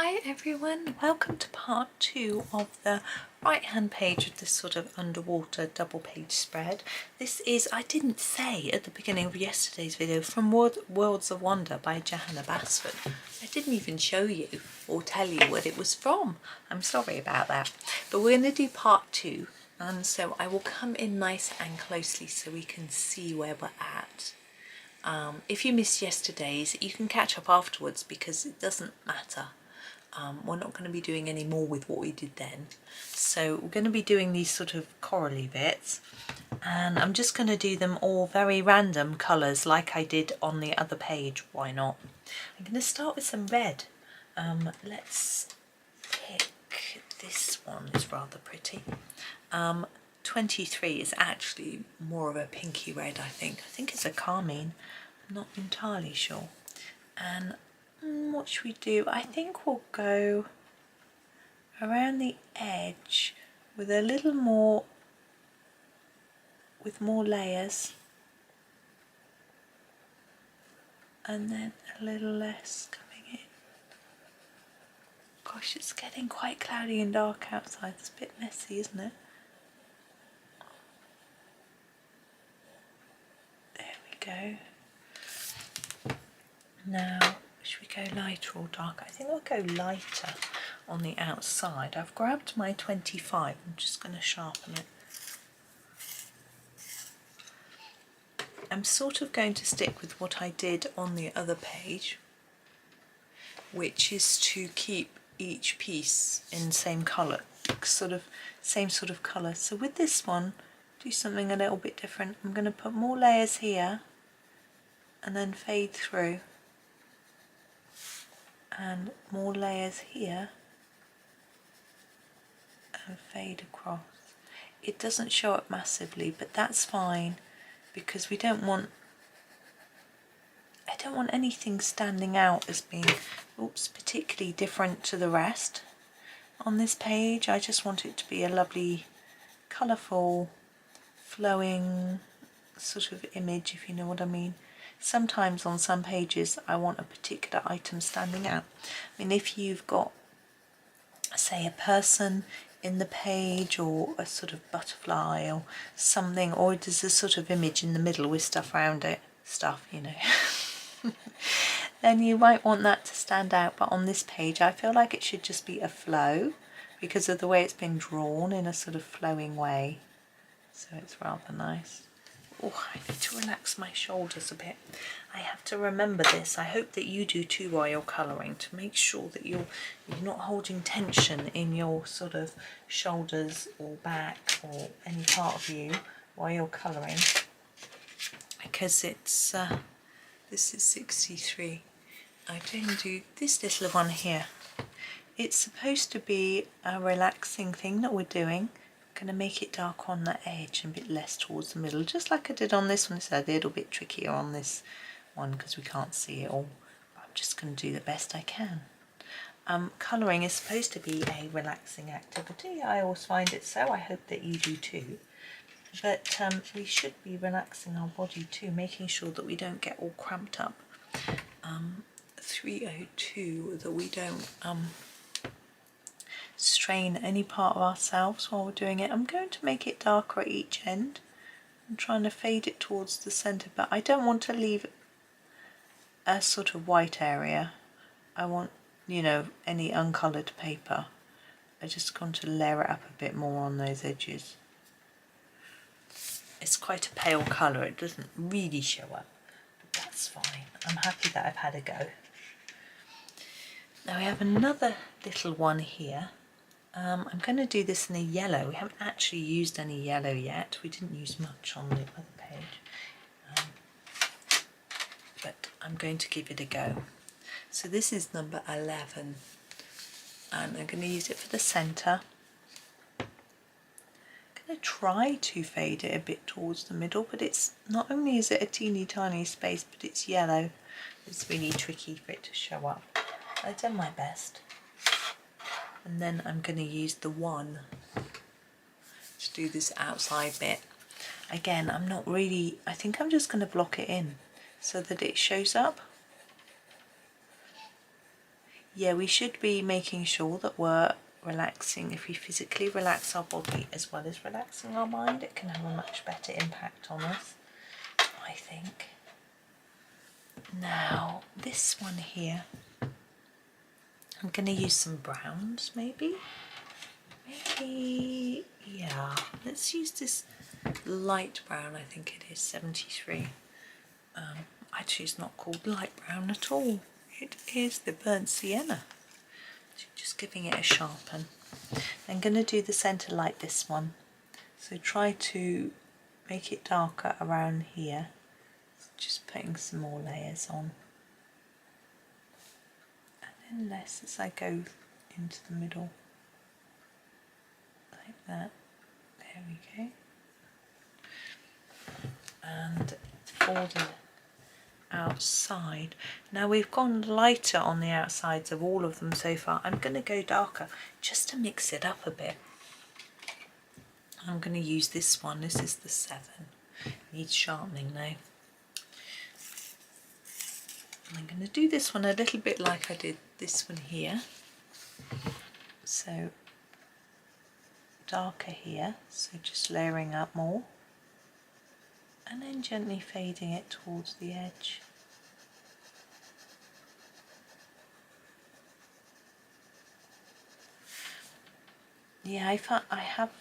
Hi everyone, welcome to part 2 of the right hand page of this sort of underwater double page spread. This is, I didn't say at the beginning of yesterday's video, from Worlds of Wonder by Johanna Basford. I didn't even show you or tell you what it was from. I'm sorry about that. But we're going to do part 2, and so I will come in nice and closely so we can see where we're at. If you missed yesterday's, you can catch up afterwards because it doesn't matter. We're not going to be doing any more with what we did then. So we're going to be doing these sort of corally bits, and I'm just going to do them all very random colours like I did on the other page. Why not? I'm going to start with some red. Let's pick this one. It's rather pretty. 23 is actually more of a pinky red, I think. I think it's a carmine. I'm not entirely sure. And what should we do? I think we'll go around the edge with a little more, with more layers, and then a little less coming in. Gosh, it's getting quite cloudy and dark outside. It's a bit messy, isn't it? There we go. Now, should we go lighter or darker? I think I'll go lighter on the outside. I've grabbed my 25. I'm just going to sharpen it. I'm sort of going to stick with what I did on the other page, which is to keep each piece in the same colour, same sort of colour. So with this one, do something a little bit different. I'm going to put more layers here and then fade through, and more layers here and fade across. It doesn't show up massively, but that's fine because I don't want anything standing out as being particularly different to the rest on this page. I just want it to be a lovely, colourful, flowing sort of image, if you know what I mean. Sometimes on some pages I want a particular item standing out. I mean, if you've got, say, a person in the page or a sort of butterfly or something, or there's a sort of image in the middle with stuff around it, you know, then you might want that to stand out. But on this page I feel like it should just be a flow because of the way it's been drawn in a sort of flowing way. So it's rather nice. Oh, I need to relax my shoulders a bit. I have to remember this. I hope that you do too while you're colouring, to make sure that you're not holding tension in your sort of shoulders or back or any part of you while you're colouring, because it's this is 63. I'm going to do this little one here. It's supposed to be a relaxing thing that we're doing. Going to make it dark on the edge and a bit less towards the middle, just like I did on this one. It's a little bit trickier on this one because we can't see it all. I'm just going to do the best I can. Colouring is supposed to be a relaxing activity. I always find it so. I hope that you do too. But we should be relaxing our body too, making sure that we don't get all cramped up. 302, that we don't strain any part of ourselves while we're doing it. I'm going to make it darker at each end. I'm trying to fade it towards the centre, but I don't want to leave a sort of white area. I want, you know, any uncoloured paper. I just want to layer it up a bit more on those edges. It's quite a pale colour, it doesn't really show up, but that's fine. I'm happy that I've had a go. Now we have another little one here. I'm going to do this in a yellow. We haven't actually used any yellow yet. We didn't use much on the other page. But I'm going to give it a go. So this is number 11. And I'm going to use it for the centre. I'm going to try to fade it a bit towards the middle, but it's not only is it a teeny tiny space, but it's yellow. It's really tricky for it to show up. I've done my best. And then I'm going to use the 1 to do this outside bit. Again, I think I'm just going to block it in so that it shows up. yeah, we should be making sure that we're relaxing. If we physically relax our body as well as relaxing our mind, it can have a much better impact on us, I think. Now, this one here, I'm going to use some browns, maybe, yeah, let's use this light brown, I think it is 73. Actually, it's not called light brown at all. It is the burnt sienna. So just giving it a sharpen. I'm going to do the centre like this one. So try to make it darker around here. Just putting some more layers on. And then less as I go into the middle. Like that. There we go. And for the outside, now we've gone lighter on the outsides of all of them so far. I'm going to go darker just to mix it up a bit. I'm going to use this one. This is the 7. Needs sharpening now. I'm going to do this one a little bit like I did this one here. So darker here, so just layering up more. And then gently fading it towards the edge. Yeah, I have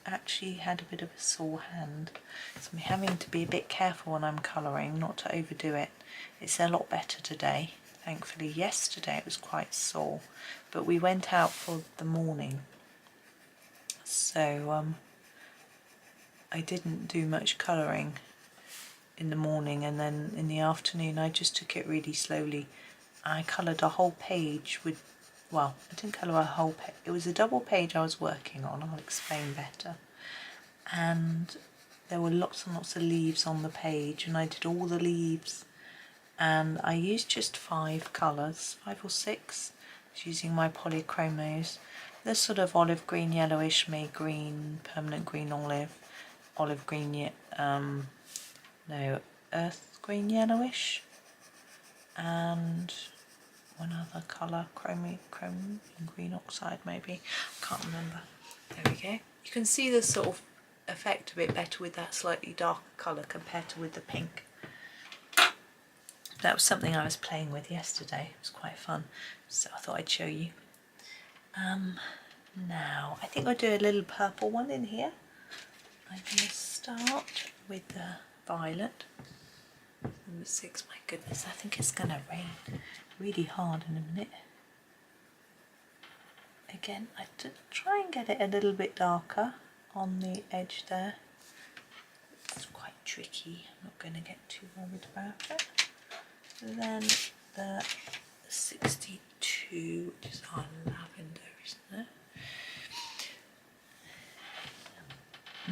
actually had a bit of a sore hand, so I'm having to be a bit careful when I'm colouring, not to overdo it. It's a lot better today, thankfully. Yesterday it was quite sore, but we went out for the morning, so I didn't do much colouring in the morning, and then in the afternoon I just took it really slowly. I coloured a whole page with, well, I didn't colour a whole page, it was a double page I was working on, I'll explain better. And there were lots and lots of leaves on the page, and I did all the leaves, and I used just 5 colours, 5 or 6, using my polychromos. They're sort of olive green, yellowish, may green, permanent green, olive green, no, earth green, yellowish, and one other colour, chrome green oxide maybe, I can't remember. There we go. You can see the sort of effect a bit better with that slightly darker colour compared to with the pink. That was something I was playing with yesterday. It was quite fun, so I thought I'd show you. Now I think I'll do a little purple one in here. I'm going to start with the violet. Number 6. My goodness, I think it's going to rain really hard in a minute. Again, I try and get it a little bit darker on the edge there. It's quite tricky. I'm not going to get too worried about it. Then the 62, which is our lavender, isn't it?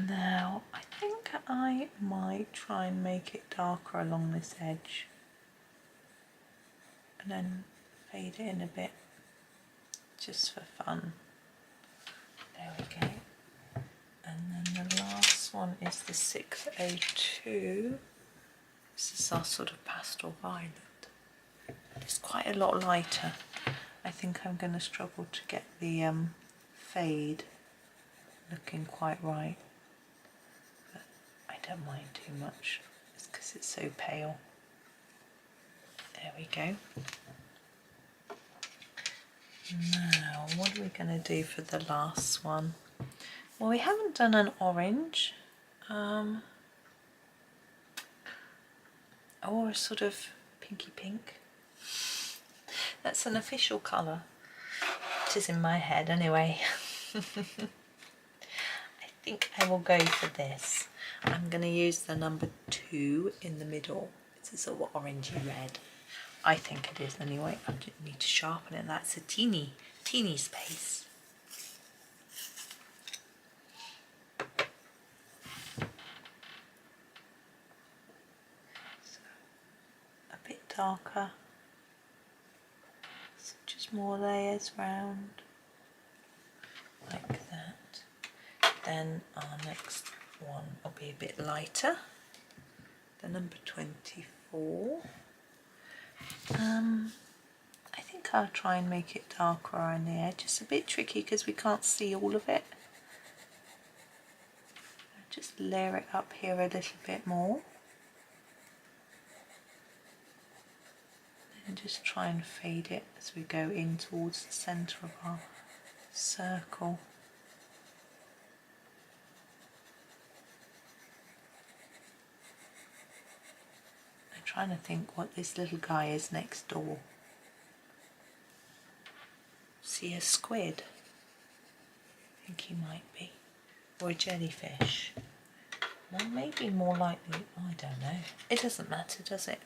Now, I think I might try and make it darker along this edge and then fade it in a bit, just for fun. There we go. And then the last one is the 602. This is our sort of pastel violet. It's quite a lot lighter. I think I'm going to struggle to get the fade looking quite right. But I don't mind too much. It's because it's so pale. There we go. Now, what are we going to do for the last one? Well, we haven't done an orange. Or a sort of pinky pink. That's an official colour. It is in my head anyway. I think I will go for this. I'm going to use the number 2 in the middle. It's a sort of orangey red. I think it is anyway. I just need to sharpen it. That's a teeny space. So, a bit darker. So just more layers round. Like that. Then our next one will be a bit lighter. The number 24. I think lighter, try and make it darker around the edge. It's a bit tricky because we can't see all of it. Just layer it up here a little bit more. And just try and fade it as we go in towards the centre of our circle. I'm trying to think what this little guy is next door. See a squid? I think he might be. Or a jellyfish. Well, maybe more likely, I don't know. It doesn't matter, does it?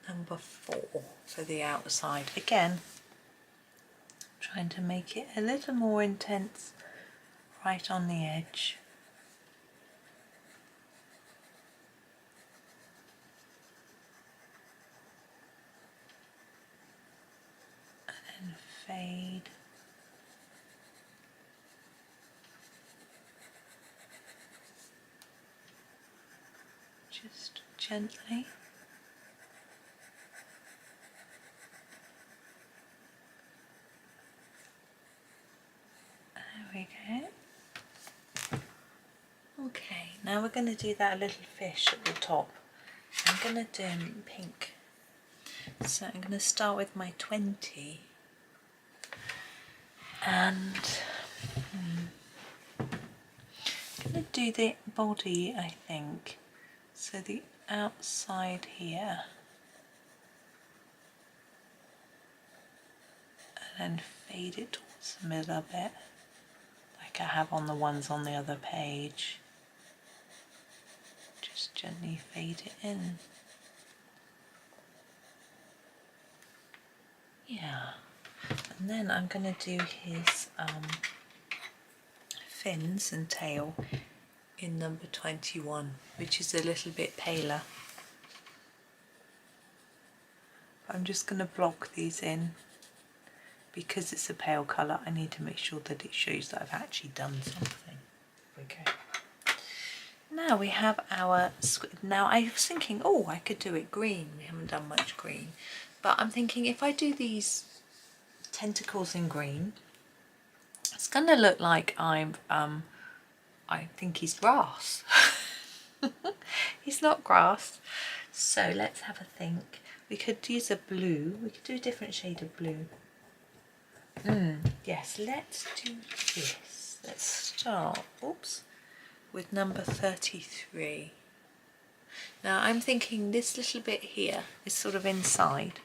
Number 4 for the outside. Again, trying to make it a little more intense right on the edge. And then fade. Just gently. There we go. Okay, now we're going to do that little fish at the top. I'm going to do pink. So I'm going to start with my 20 and I'm going to do the body, I think. So the outside here, and then fade it towards the middle a bit, like I have on the ones on the other page. Just gently fade it in. Yeah, and then I'm going to do his fins and tail in number 21, which is a little bit paler. I'm just going to block these in. Because it's a pale colour, I need to make sure that it shows that I've actually done something. Okay. Now we have our squid. Now I was thinking, oh, I could do it green. We haven't done much green. But I'm thinking if I do these tentacles in green, it's going to look like I think he's grass. He's not grass. So let's have a think. We could use a blue. We could do a different shade of blue. Yes, let's do this. Let's start, with number 33. Now I'm thinking this little bit here is sort of inside,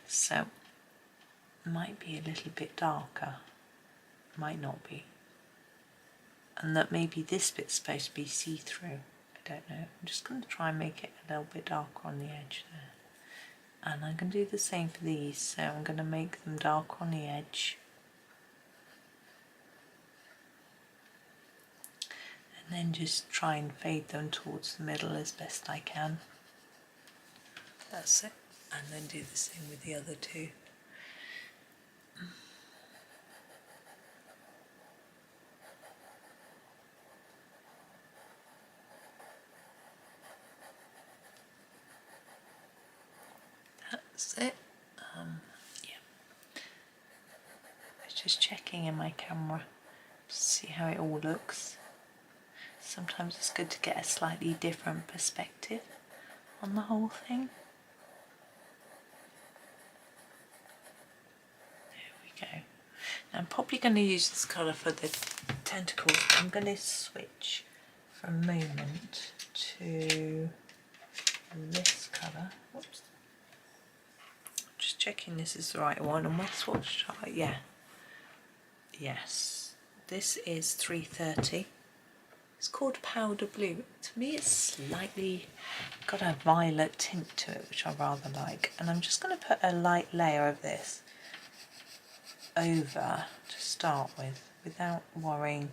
so it might be a little bit darker, might not be. And that maybe this bit's supposed to be see-through. I don't know. I'm just going to try and make it a little bit darker on the edge there. And I'm going to do the same for these, so I'm going to make them dark on the edge. And then just try and fade them towards the middle as best I can. That's it. And then do the same with the other two. That's it. Yeah. I was just checking in my camera to see how it all looks. Sometimes it's good to get a slightly different perspective on the whole thing. There we go. Now I'm probably going to use this colour for the tentacles. I'm going to switch for a moment to this colour. Whoops. Just checking this is the right one on my swatch chart. Yeah. Yes. This is 330. It's called Powder Blue. To me it's slightly got a violet tint to it, which I rather like. And I'm just going to put a light layer of this over to start with, without worrying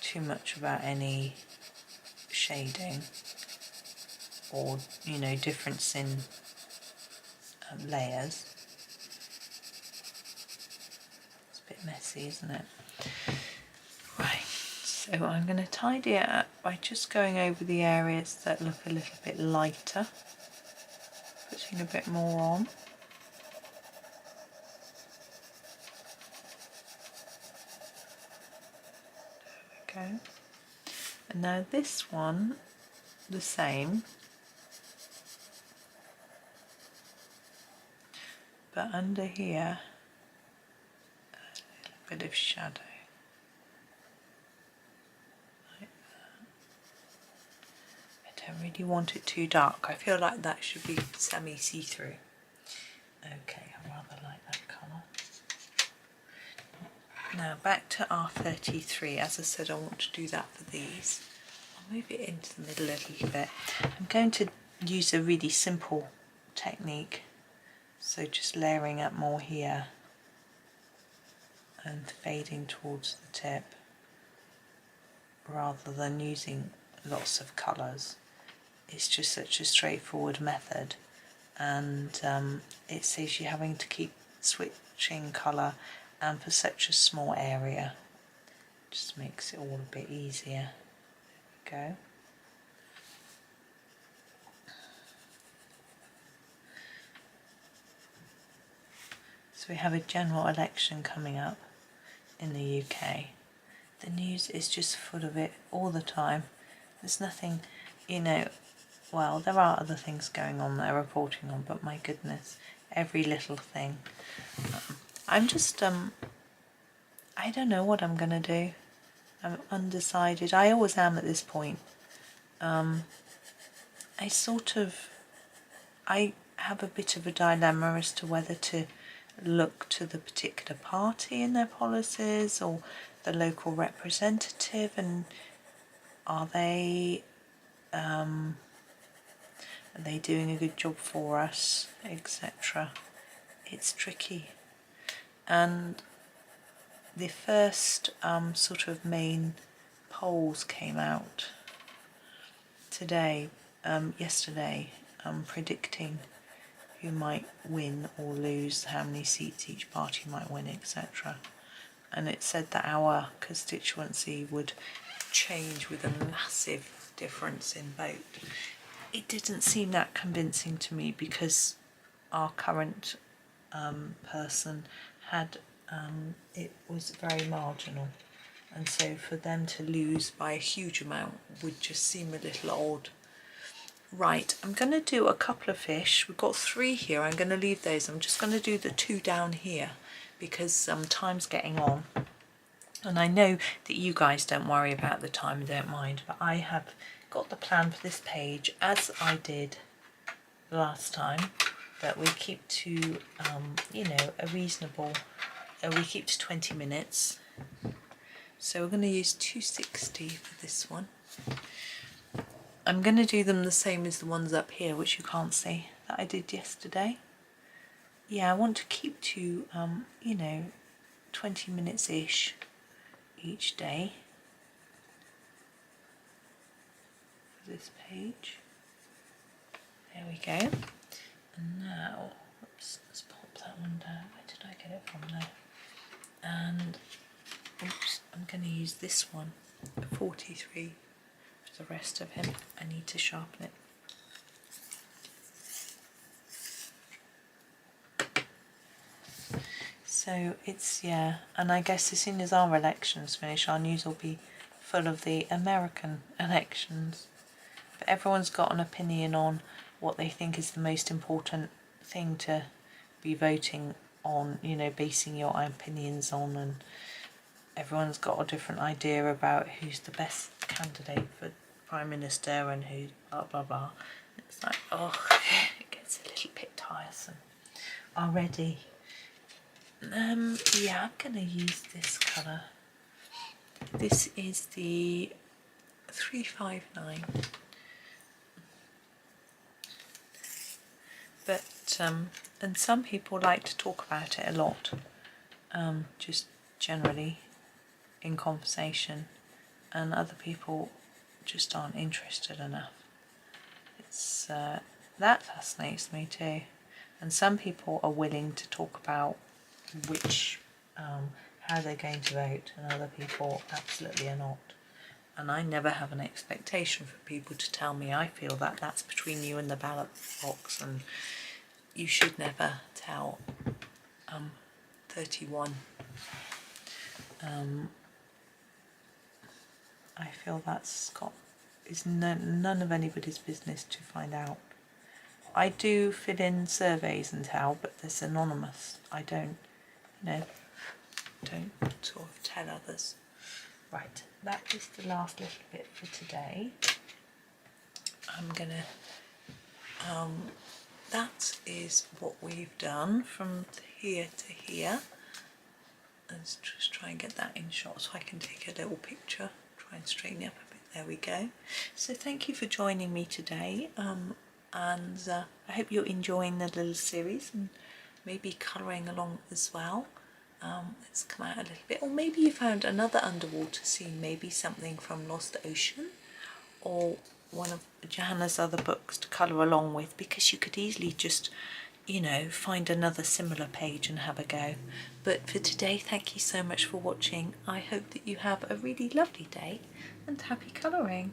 too much about any shading or, you know, difference in layers. It's a bit messy, isn't it? Right, so I'm going to tidy it up by just going over the areas that look a little bit lighter putting a bit more on. There we go. And now this one, the same, but under here, a little bit of shadow. Like that. I don't really want it too dark. I feel like that should be semi-see-through. Okay, I rather like that colour. Now back to R33. As I said, I want to do that for these. I'll move it into the middle a little bit. I'm going to use a really simple technique. So just layering up more here and fading towards the tip rather than using lots of colours. It's just such a straightforward method, and it saves you having to keep switching colour, and for such a small area just makes it all a bit easier. There we go. So we have a general election coming up in the UK. The news is just full of it all the time. There's nothing, you know, well, there are other things going on that they're reporting on, but my goodness, every little thing. I'm just, I don't know what I'm going to do. I'm undecided. I always am at this point. I have a bit of a dilemma as to whether to look to the particular party in their policies or the local representative, and are they doing a good job for us, etc. It's tricky. And the first sort of main polls came out yesterday, predicting who might win or lose, how many seats each party might win, etc. And it said that our constituency would change with a massive difference in vote. It didn't seem that convincing to me, because our current person had, it was very marginal, and so for them to lose by a huge amount would just seem a little odd. Right, I'm going to do a couple of fish. We've got 3 here. I'm going to leave those. I'm just going to do the 2 down here because time's getting on. And I know that you guys don't worry about the time and don't mind, but I have got the plan for this page, as I did last time, that we keep to, you know, we keep to 20 minutes. So we're going to use 260 for this one. I'm going to do them the same as the ones up here, which you can't see, that I did yesterday. Yeah, I want to keep to, you know, 20 minutes-ish each day for this page. There we go. And now, oops, let's pop that one down. Where did I get it from there? And, oops, I'm going to use this one, 43. The rest of him. I need to sharpen it. So it's, yeah, and I guess as soon as our elections finish, our news will be full of the American elections. But everyone's got an opinion on what they think is the most important thing to be voting on, you know, basing your opinions on, and everyone's got a different idea about who's the best candidate for Prime Minister and who blah blah blah. It's like, oh, it gets a little bit tiresome already. Yeah, I'm gonna use this colour. This is the 359. But and some people like to talk about it a lot, just generally in conversation, and other people just aren't interested enough. It's that fascinates me too. And some people are willing to talk about which how they're going to vote, and other people absolutely are not. And I never have an expectation for people to tell me I feel that that's between you and the ballot box, and you should never tell 31. I feel is none of anybody's business to find out. I do fill in surveys and tell, but it's anonymous. I don't, don't sort of tell others. Right, that is the last little bit for today. I'm gonna, that is what we've done from here to here. Let's just try and get that in shot so I can take a little picture, try and straighten it up a bit. There we go. So thank you for joining me today, and I hope you're enjoying the little series and maybe colouring along as well. Let's come out a little bit, or maybe you found another underwater scene, maybe something from Lost Ocean or one of Johanna's other books to colour along with, because you could easily just, find another similar page and have a go. But for today, thank you so much for watching. I hope that you have a really lovely day and happy colouring.